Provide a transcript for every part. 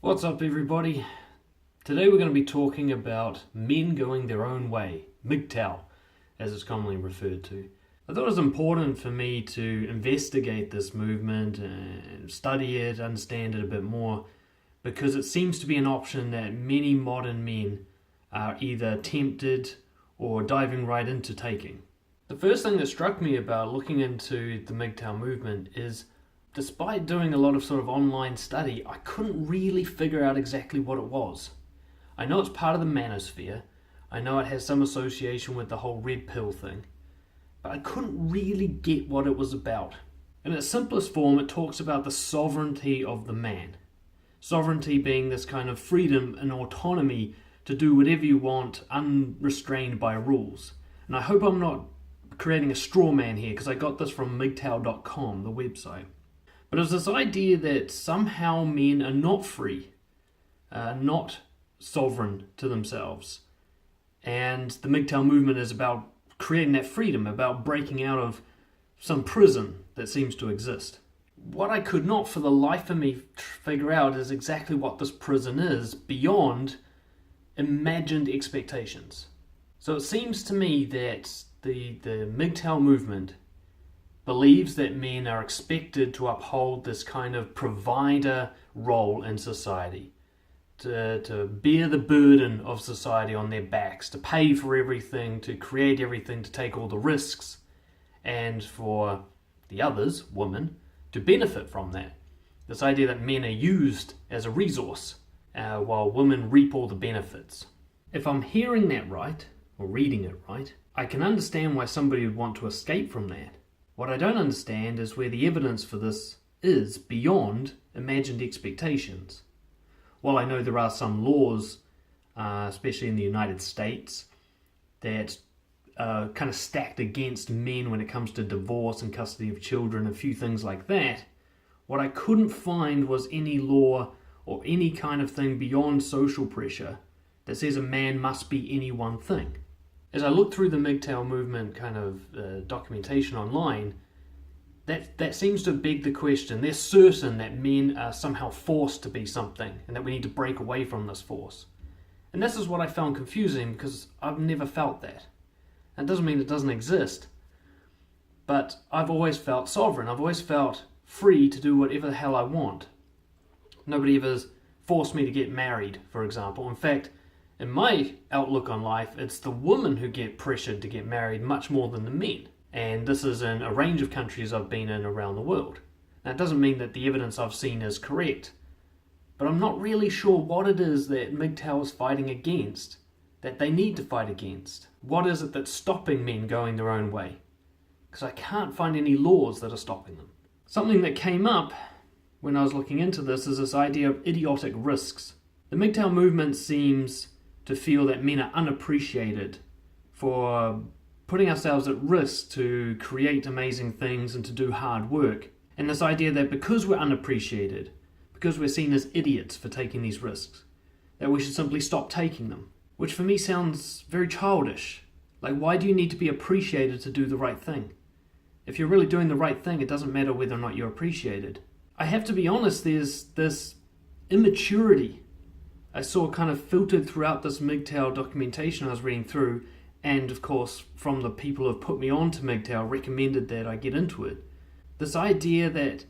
What's up, everybody? Today we're going to be talking about men going their own way, MGTOW, as it's commonly referred to. I thought it was important for me to investigate this movement and study it, understand it a bit more, because it seems to be an option that many modern men are either tempted or diving right into taking. The first thing that struck me about looking into the MGTOW movement is, despite doing a lot of sort of online study, I couldn't really figure out exactly what it was. I know it's part of the manosphere. I know it has some association with the whole red pill thing. But I couldn't really get what it was about. In its simplest form, it talks about the sovereignty of the man. Sovereignty being this kind of freedom and autonomy to do whatever you want, unrestrained by rules. And I hope I'm not creating a straw man here, because I got this from MGTOW.com, the website. But it was this idea that somehow men are not free, not sovereign to themselves. And the MGTOW movement is about creating that freedom, about breaking out of some prison that seems to exist. What I could not for the life of me figure out is exactly what this prison is beyond imagined expectations. So it seems to me that the MGTOW movement believes that men are expected to uphold this kind of provider role in society, to bear the burden of society on their backs, to pay for everything, to create everything, to take all the risks, and for the others, women, to benefit from that. This idea that men are used as a resource, while women reap all the benefits. If I'm hearing that right, or reading it right, I can understand why somebody would want to escape from that. What I don't understand is where the evidence for this is beyond imagined expectations. While I know there are some laws, especially in the United States, that are kind of stacked against men when it comes to divorce and custody of children, a few things like that, what I couldn't find was any law or any kind of thing beyond social pressure that says a man must be any one thing. As I look through the MGTOW movement kind of documentation online, that seems to beg the question. They're certain that men are somehow forced to be something and that we need to break away from this force. And this is what I found confusing, because I've never felt that. That doesn't mean it doesn't exist, but I've always felt sovereign. I've always felt free to do whatever the hell I want. Nobody ever forced me to get married, for example. In fact, in my outlook on life, it's the women who get pressured to get married much more than the men. And this is in a range of countries I've been in around the world. Now, it doesn't mean that the evidence I've seen is correct, but I'm not really sure what it is that MGTOW is fighting against, that they need to fight against. What is it that's stopping men going their own way? Because I can't find any laws that are stopping them. Something that came up when I was looking into this is this idea of idiotic risks. The MGTOW movement seems to feel that men are unappreciated for putting ourselves at risk to create amazing things and to do hard work. And this idea that because we're unappreciated, because we're seen as idiots for taking these risks, that we should simply stop taking them. Which for me sounds very childish. Like, why do you need to be appreciated to do the right thing? If you're really doing the right thing, it doesn't matter whether or not you're appreciated. I have to be honest, there's this immaturity I saw kind of filtered throughout this MGTOW documentation I was reading through, and of course from the people who have put me on to MGTOW recommended that I get into it. This idea that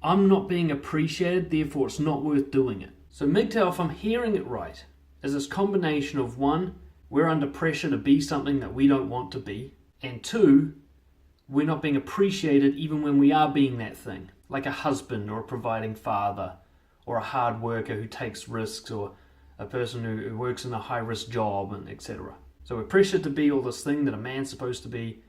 I'm not being appreciated, therefore it's not worth doing it. So MGTOW, if I'm hearing it right, is this combination of, one, we're under pressure to be something that we don't want to be, and two, we're not being appreciated even when we are being that thing, like a husband or a providing father, or a hard worker who takes risks, or a person who works in a high-risk job, and etc. So we're pressured to be all this thing that a man's supposed to be,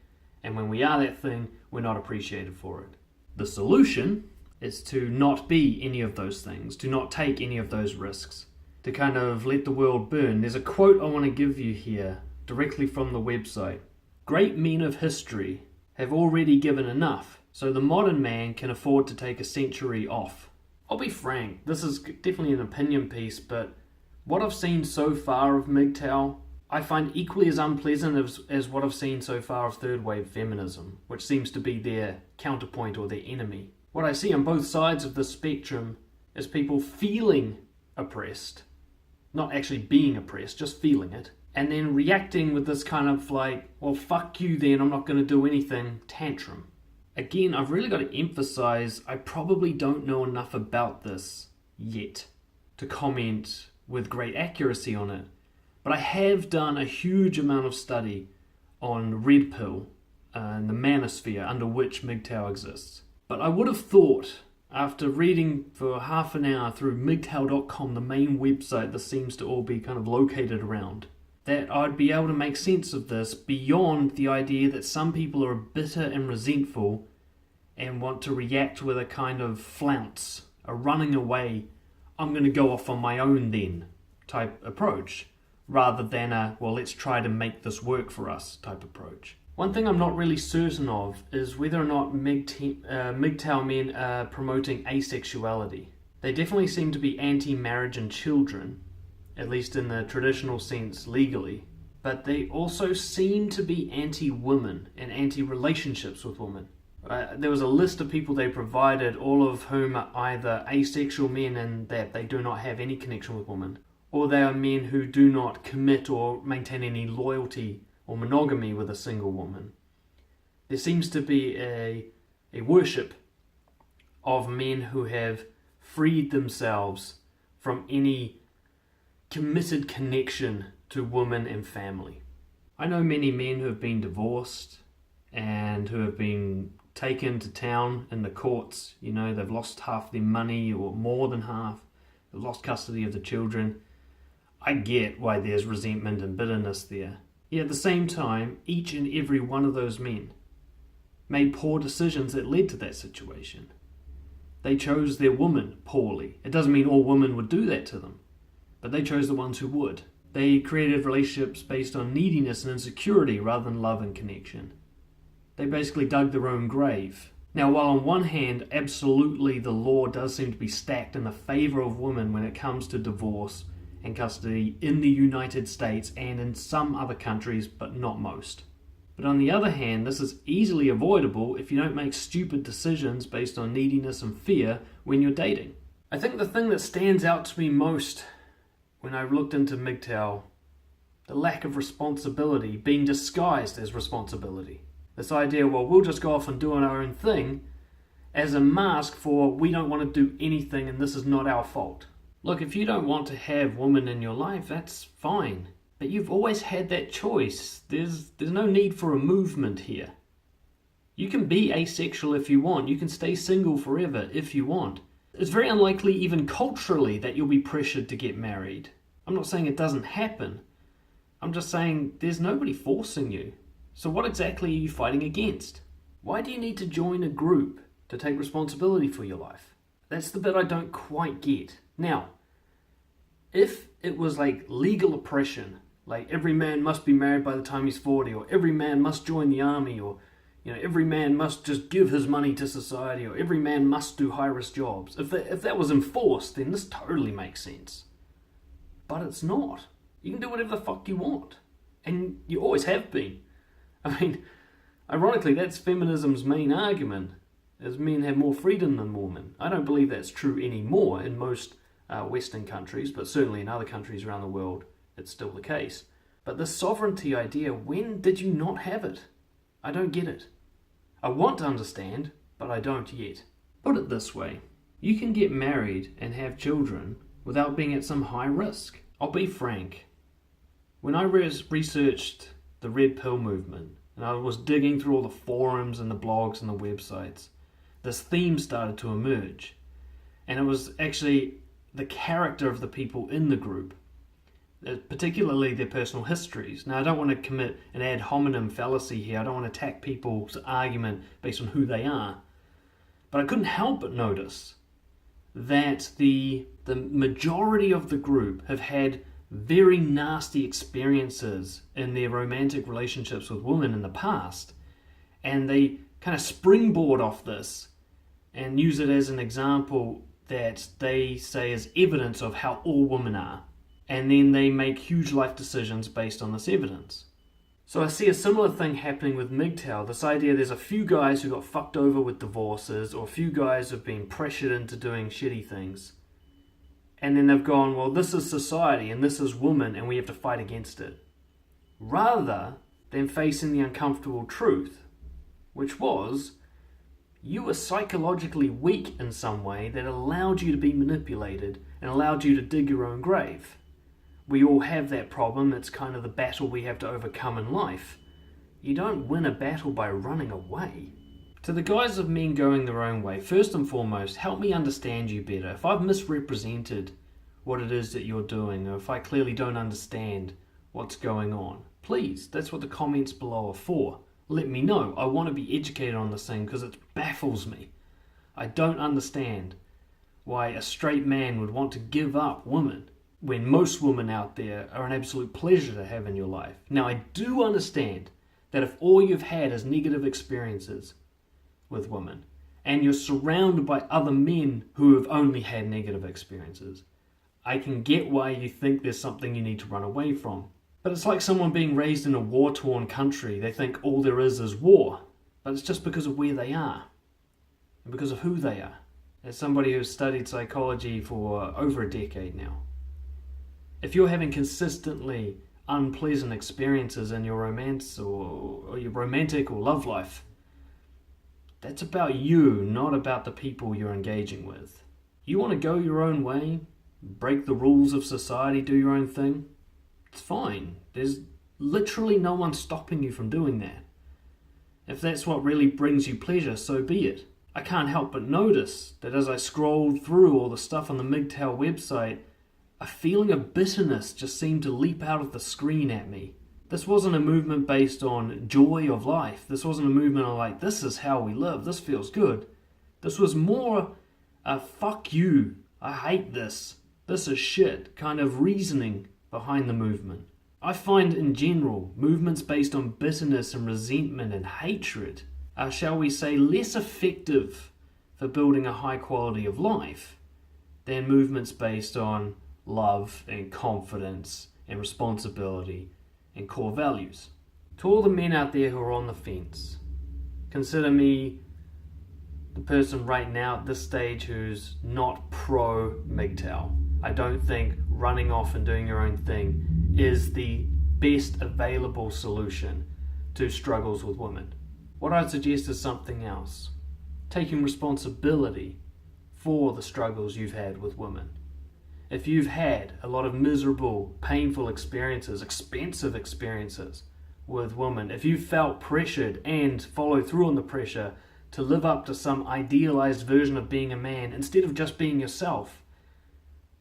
and when we are that thing, we're not appreciated for it. The solution is to not be any of those things, to not take any of those risks, to kind of let the world burn. There's a quote I want to give you here, directly from the website. Great men of history have already given enough, so the modern man can afford to take a century off. I'll be frank, this is definitely an opinion piece, but what I've seen so far of MGTOW, I find equally as unpleasant as what I've seen so far of third wave feminism, which seems to be their counterpoint or their enemy. What I see on both sides of the spectrum is people feeling oppressed, not actually being oppressed, just feeling it, and then reacting with this kind of like, well, fuck you then, I'm not going to do anything tantrum. Again, I've really got to emphasize, I probably don't know enough about this yet to comment with great accuracy on it, but I have done a huge amount of study on red pill and the manosphere under which MGTOW exists. But I would have thought, after reading for half an hour through MGTOW.com, the main website this seems to all be kind of located around, that I'd be able to make sense of this beyond the idea that some people are bitter and resentful and want to react with a kind of flounce, a running away, I'm going to go off on my own then type approach, rather than a, well, let's try to make this work for us type approach. One thing I'm not really certain of is whether or not MGTOW men are promoting asexuality. They definitely seem to be anti-marriage and children, at least in the traditional sense legally, but they also seem to be anti-women and anti-relationships with women. There was a list of people they provided, all of whom are either asexual men and that they do not have any connection with women, or they are men who do not commit or maintain any loyalty or monogamy with a single woman. There seems to be a worship of men who have freed themselves from any committed connection to women and family. I know many men who have been divorced and who have been taken to town in the courts. You know, they've lost half their money or more than half. They've lost custody of the children. I get why there's resentment and bitterness there. Yet at the same time, each and every one of those men made poor decisions that led to that situation. They chose their woman poorly. It doesn't mean all women would do that to them, but they chose the ones who would. They created relationships based on neediness and insecurity rather than love and connection. They basically dug their own grave. Now, while on one hand, absolutely the law does seem to be stacked in the favor of women when it comes to divorce and custody in the United States and in some other countries, but not most. But on the other hand, this is easily avoidable if you don't make stupid decisions based on neediness and fear when you're dating. I think the thing that stands out to me most when I looked into MGTOW, the lack of responsibility being disguised as responsibility. This idea, well, we'll just go off and do our own thing as a mask for we don't want to do anything and this is not our fault. Look, if you don't want to have women in your life, that's fine. But you've always had that choice. There's no need for a movement here. You can be asexual if you want. You can stay single forever if you want. It's very unlikely, even culturally, that you'll be pressured to get married. I'm not saying it doesn't happen. I'm just saying there's nobody forcing you. So what exactly are you fighting against? Why do you need to join a group to take responsibility for your life? That's the bit I don't quite get. Now, if it was like legal oppression, like every man must be married by the time he's 40, or every man must join the army, or every man must just give his money to society, or every man must do high-risk jobs. If that was enforced, then this totally makes sense. But it's not. You can do whatever the fuck you want. And you always have been. I mean, ironically, that's feminism's main argument, is men have more freedom than women. I don't believe that's true anymore in most Western countries, but certainly in other countries around the world, it's still the case. But this sovereignty idea, when did you not have it? I don't get it. I want to understand, but I don't yet. Put it this way, you can get married and have children without being at some high risk. I'll be frank. When I researched the Red Pill movement, and I was digging through all the forums and the blogs and the websites, this theme started to emerge. And it was actually the character of the people in the group, particularly their personal histories. Now, I don't want to commit an ad hominem fallacy here. I don't want to attack people's argument based on who they are. But I couldn't help but notice that the majority of the group have had very nasty experiences in their romantic relationships with women in the past. And they kind of springboard off this and use it as an example that they say is evidence of how all women are. And then they make huge life decisions based on this evidence. So I see a similar thing happening with MGTOW. This idea there's a few guys who got fucked over with divorces, or a few guys who've been pressured into doing shitty things. and then they've gone, well, this is society and this is women and we have to fight against it. Rather than facing the uncomfortable truth, which was, you were psychologically weak in some way that allowed you to be manipulated and allowed you to dig your own grave. We all have that problem. It's kind of the battle we have to overcome in life. You don't win a battle by running away. To the guys of men going their own way, first and foremost, help me understand you better. If I've misrepresented what it is that you're doing, or if I clearly don't understand what's going on, please, that's what the comments below are for. Let me know. I want to be educated on this thing because it baffles me. I don't understand why a straight man would want to give up women when most women out there are an absolute pleasure to have in your life. Now, I do understand that if all you've had is negative experiences with women, and you're surrounded by other men who have only had negative experiences, I can get why you think there's something you need to run away from. But it's like someone being raised in a war-torn country. They think all there is war. But it's just because of where they are. And because of who they are. As somebody who's studied psychology for over a decade now. If you're having consistently unpleasant experiences in your romance or your romantic or love life, that's about you, not about the people you're engaging with. You want to go your own way, break the rules of society, do your own thing? It's fine. There's literally no one stopping you from doing that. If that's what really brings you pleasure, so be it. I can't help but notice that as I scrolled through all the stuff on the MGTOW website, a feeling of bitterness just seemed to leap out of the screen at me. This wasn't a movement based on joy of life. This wasn't a movement of like, this is how we live, this feels good. This was more a fuck you, I hate this, this is shit kind of reasoning behind the movement. I find in general, movements based on bitterness and resentment and hatred are, shall we say, less effective for building a high quality of life than movements based on love and confidence and responsibility and core values. To all the men out there who are on the fence, consider me the person right now at this stage who's not pro MGTOW. I don't think running off and doing your own thing is the best available solution to struggles with women. What I'd suggest is something else. Taking responsibility for the struggles you've had with women. If you've had a lot of miserable, painful experiences, expensive experiences with women, if you felt pressured and followed through on the pressure to live up to some idealized version of being a man instead of just being yourself,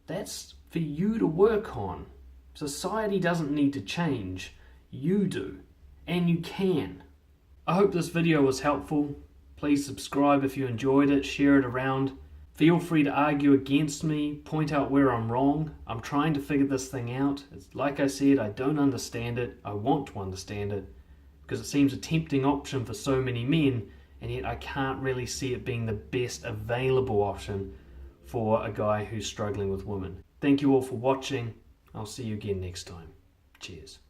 that's for you to work on. Society doesn't need to change. You do. And you can. I hope this video was helpful. Please subscribe if you enjoyed it. Share it around. Feel free to argue against me. Point out where I'm wrong. I'm trying to figure this thing out. It's like I said, I don't understand it. I want to understand it. Because it seems a tempting option for so many men. And yet I can't really see it being the best available option for a guy who's struggling with women. Thank you all for watching. I'll see you again next time. Cheers.